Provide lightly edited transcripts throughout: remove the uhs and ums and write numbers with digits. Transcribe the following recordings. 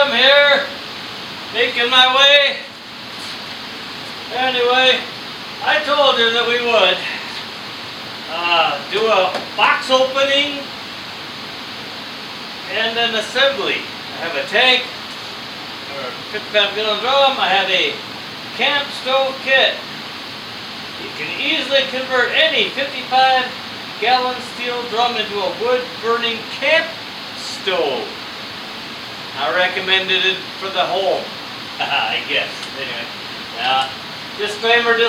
am here, making my way. Anyway, I told you that we would do a box opening and an assembly. I have a tank, or 55-gallon drum. I have a camp stove kit. You can easily convert any 55-gallon steel drum into a wood-burning camp stove. I recommended it for the home, I guess. Anyway, disclaimer, you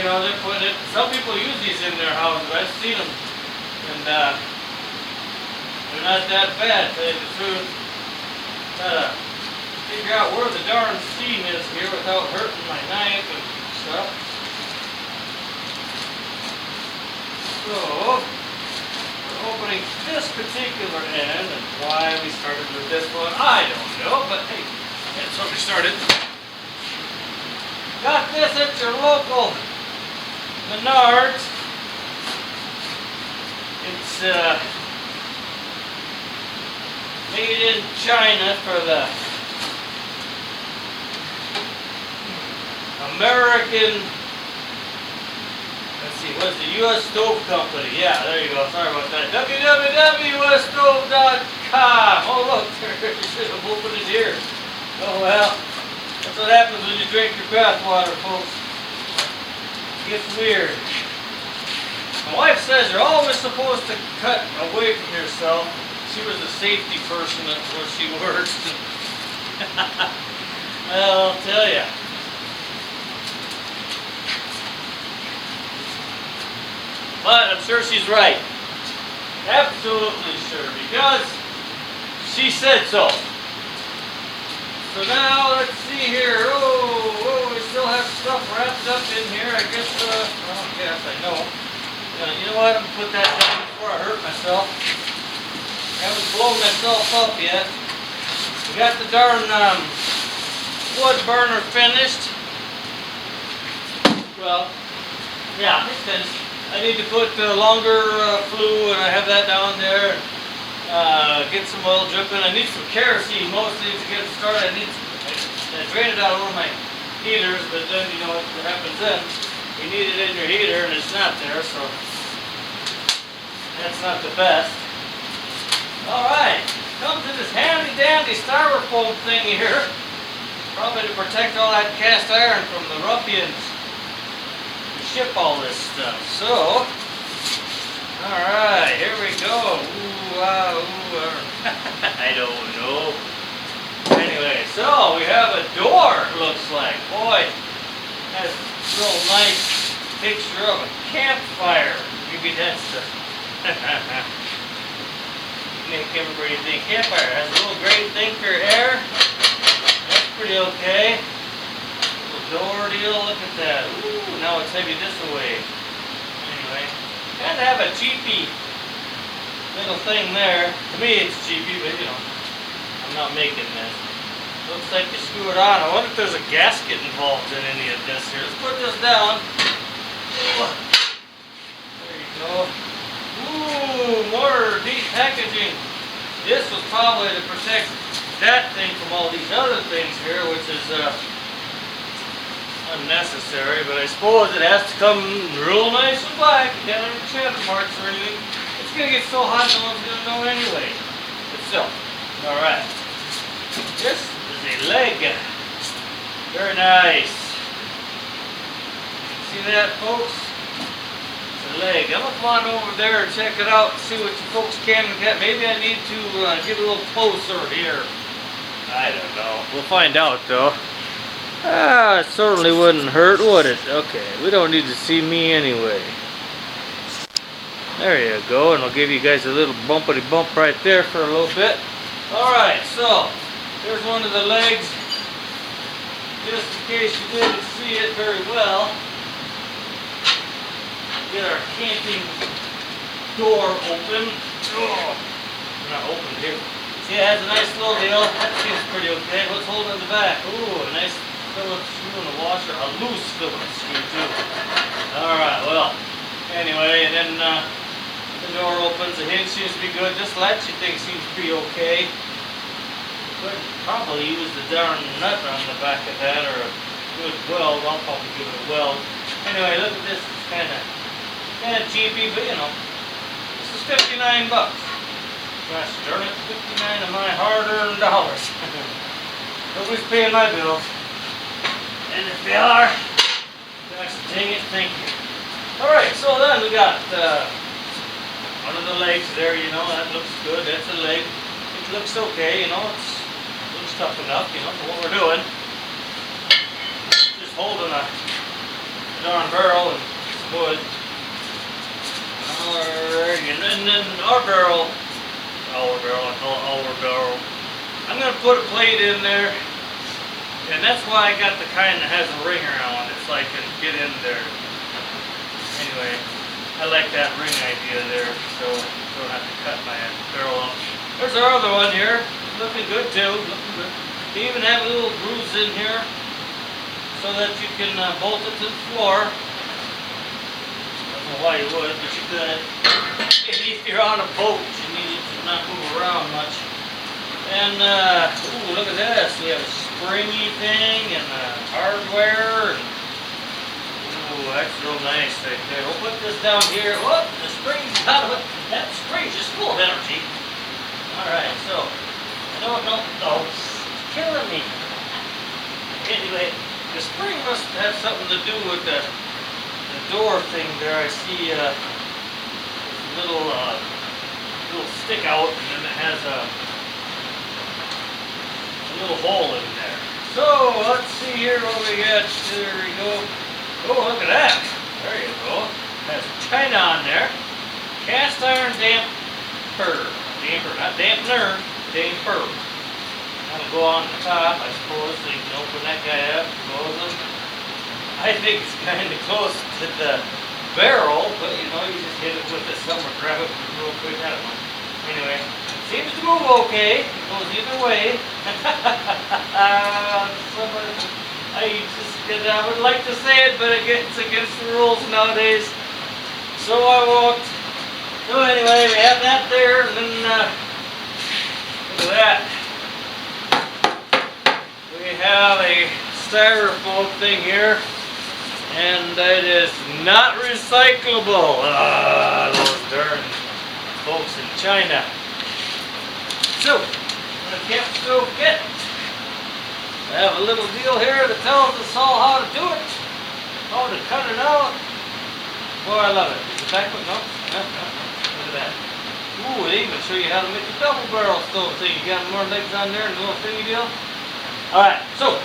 know, they're putting it. Some people use these in their houses. I've seen them, and they're not that bad, to tell you the truth. Try to figure out where the darn steam is here without hurting my knife and stuff. So, we're opening this particular end, and why we started with this one, I don't know, but hey, that's what we started. Got this at your local Menards. It's made in China for the American, let's see, what's the U.S. Stove Company? Yeah, there you go. Sorry about that. www.usstove.com. Oh, look, there, you should have opened it here. Oh, well. That's what happens when you drink your bath water, folks. It gets weird. My wife says you're always supposed to cut away from yourself. She was a safety person where she works. Well, I'll tell you. But I'm sure she's right. Absolutely sure, because she said so. So now, let's see here. Oh, we still have stuff wrapped up in here. I guess, well, yes, I know. You know what? I'm going to put that down before I hurt myself. I haven't blown myself up yet. We got the darn wood burner finished. Well, yeah, it's finished. I need to put longer flue, and I have that down there. Get some oil dripping. I need some kerosene mostly to get it started. I drain it out of one of my heaters, but then you know what happens then. You need it in your heater and it's not there, so that's not the best. Alright, come to this handy dandy styrofoam thing here. Probably to protect all that cast iron from the ruffians who ship all this stuff. So, alright, here we go. I don't know. Anyway, so we have a door, looks like. Boy, that's a real nice picture of a campfire. Maybe that's the make everybody think campfire. Has a little great thing for your hair. That's pretty okay. Little door deal, look at that. Ooh, now it's heavy this way. Anyway, kind of have a cheapy little thing there. To me it's cheapy, but you know, I'm not making this. Looks like you screw it on. I wonder if there's a gasket involved in any of this here. Let's put this down. There you go. Ooh, more deep packaging. This was probably to protect that thing from all these other things here, which is unnecessary, but I suppose it has to come real nice and black. You can't have any shadow marks or anything. It's going to get so hot no one's going to know anyway. But still, alright. This is a leg. Very nice. See that, folks? It's a leg. I'm going to come on over there and check it out and see what you folks can get. Maybe I need to get a little closer here. I don't know. We'll find out, though. It certainly wouldn't hurt, would it? Okay, we don't need to see me anyway. There you go, and I'll give you guys a little bumpity bump right there for a little bit. Alright, so there's one of the legs. Just in case you didn't see it very well. Get our camping door open. Oh, not open here. See, it has a nice little deal. That seems pretty okay. What's holding in the back? Ooh, a nice Phillips screw in the washer. A loose Phillips screw too. Alright, well, anyway, and then the door opens. The hinge seems to be good. This latchy thing seems to be okay. could probably use the darn nut on the back of that, or a good weld. I'll probably give it a weld. Anyway, look at this. It's kind of cheapy, but you know, this is 59 bucks. Gosh darn it, 59 of my hard-earned dollars. Nobody's paying my bills. And if they are, gosh dang it, thank you. Alright, so then we got one of the legs there, you know, that looks good. That's a leg. It looks okay, you know, it looks tough enough, you know, for what we're doing. Just holding a darn barrel and some wood. Alright, and then our barrel, I call it our barrel. I'm going to put a plate in there, and that's why I got the kind that has a ringer on it, so I can get in there. Anyway, I like that ring idea there, so I don't have to cut my barrel off. There's our other one here, looking good too, looking good. You even have a little grooves in here, so that you can bolt it to the floor. I don't know why you would, but you could. Maybe if you're on a boat, you need it to not move around much. And, ooh, look at this. We have a springy thing and hardware. And, ooh, that's real nice right there. We'll put this down here. Whoop, the spring's out of it. That spring's just full of energy. Alright, so, I don't know. Oh, it's killing me. Anyway, the spring must have something to do with the door thing there. I see a little stick out, and then it has a little hole in there. So let's see here what we got. There we go. Oh, look at that. There you go. Has china on there. Cast iron damper. Damper, not dampener. Damper. That'll go on the top, I suppose, so you can open that guy up, close him. I think it's kind of close to the barrel, but you know, you just hit it with this somewhere, grab it real quick. I don't know. Anyway, seems to move okay. It goes either way. I would like to say it, but it's against the rules nowadays, so I won't. So anyway, we have that there, and then look at that. We have a styrofoam thing here, and it is not recyclable. Those darn folks in China. So, the camp stove kit. I have a little deal here that tells us all how to do it, how to cut it out. Oh, I love it. Is the back one? No? Look at that. Ooh, they even show you how to make a double barrel stove thing. You got more legs on there and a little thingy deal. Alright, so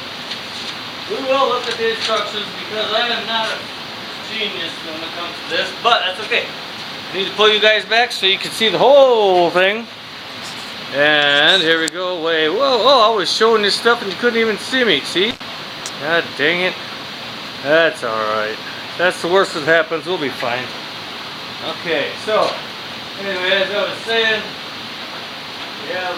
we will look at the instructions because I am not a genius when it comes to this, but that's okay. I need to pull you guys back so you can see the whole thing. And here we go. Wait, whoa, oh, I was showing this stuff and you couldn't even see me, see? God dang it. That's alright. That's the worst that happens, we'll be fine. Okay, so, anyway, as I was saying, we have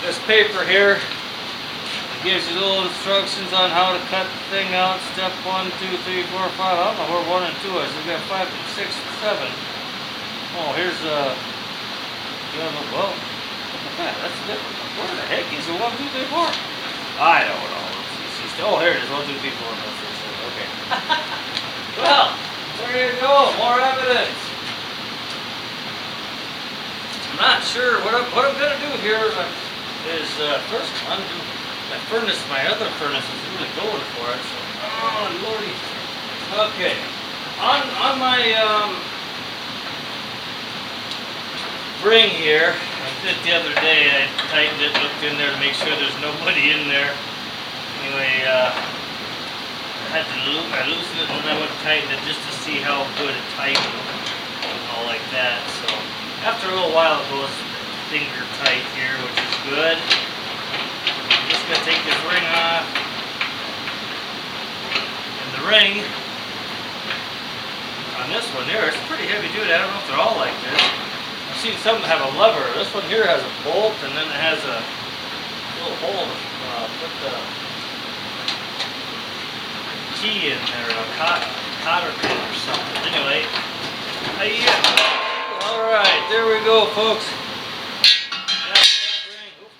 this paper here. It gives you little instructions on how to cut the thing out. Step 1, 2, 3, 4, 5. I don't know where 1 and 2 is. We've got 5, 6, 7. Oh, here's well, that's different. Where the heck is the 1, 2, 3, 4? I don't know. Oh, here it is. 1, 2, 3, 4. Okay. Well, there you go. More evidence. I'm not sure what I'm going to do here is first undo my furnace. My other furnace is really going for it. So, oh lordy. Okay. On my ring here, I did the other day. I tightened it, looked in there to make sure there's nobody in there. Anyway, I loosened it and I went and tightened it just to see how good it tightened and all like that. So after a little while it goes finger tight here, which is good. I'm just going to take this ring off. And the ring on this one here, it's pretty heavy duty. I don't know if they're all like this. I've seen some that have a lever. This one here has a bolt and then it has a little hole to put the key in there, a cotter pin or something. Anyway, alright, there we go, folks. That's that ring. Oops,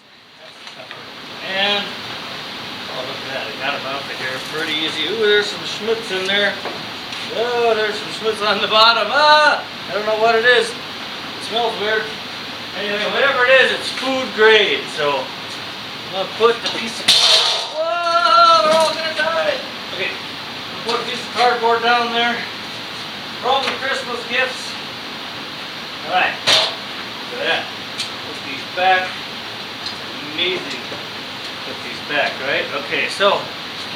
you see, ooh, there's some schmutz in there. Oh, there's some schmutz on the bottom. Ah, I don't know what it is. It smells weird. Anyway, whatever it is, it's food grade. So I'm gonna put the piece of, whoa, they're all gonna die. Okay, I'm gonna put a piece of cardboard down there from the Christmas gifts. All right, look at that. Put these back. Amazing. Put these back, right? Okay, so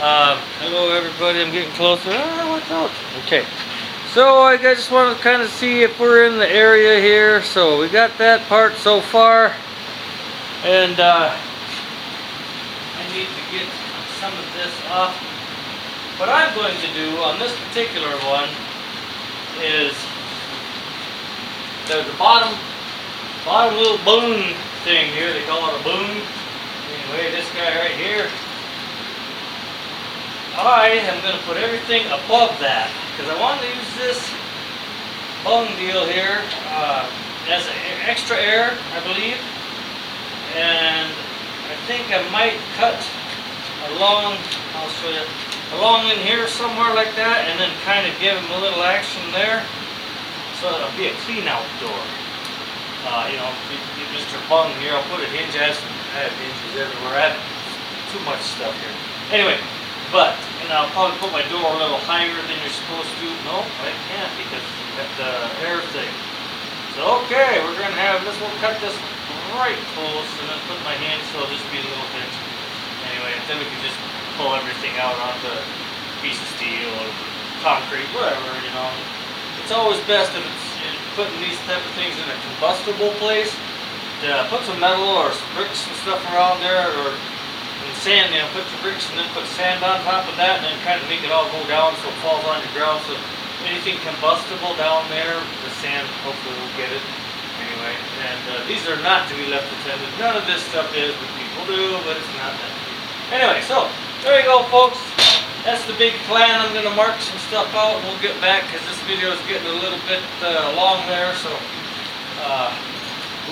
hello everybody. I'm getting closer. Ah, watch out. Okay. So I just want to kind of see if we're in the area here. So we got that part so far, and I need to get some of this off. What I'm going to do on this particular one is there's a bottom little boom thing here. They call it a boom. Anyway, this guy right here, I am going to put everything above that because I want to use this bung deal here as an extra air, I believe. And I think I might cut along, I'll show you, along in here somewhere like that, and then kind of give him a little action there. So it'll be a clean out door. You know, Mr. Bung here, I'll put a hinge. I have hinges everywhere. I have too much stuff here. Anyway, and I'll probably put my door a little higher than you're supposed to. No, I can't because you got the air thing. So, okay, we're going to have this. We'll cut this right close and then put my hand so it'll just be a little hinge. Anyway, and then we can just pull everything out onto a piece of steel or concrete, whatever, you know. It's always best if it's putting these type of things in a combustible place. Put some metal or some bricks and stuff around there, or sand, you know, put your bricks and then put sand on top of that and then kind of make it all go down so it falls on your ground. So anything combustible down there, the sand hopefully will get it. Anyway, and these are not to be left unattended. None of this stuff is, but people do, but it's not meant to be. Anyway, so there you go, folks. That's the big plan. I'm going to mark some stuff out and we'll get back because this video is getting a little bit long there. So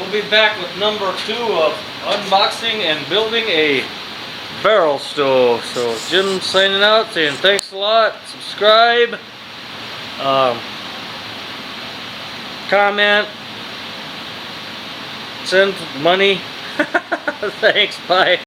we'll be back with number 2 of unboxing and building a barrel stove. So Jim signing out, saying thanks a lot. Subscribe, comment, send money. Thanks, bye.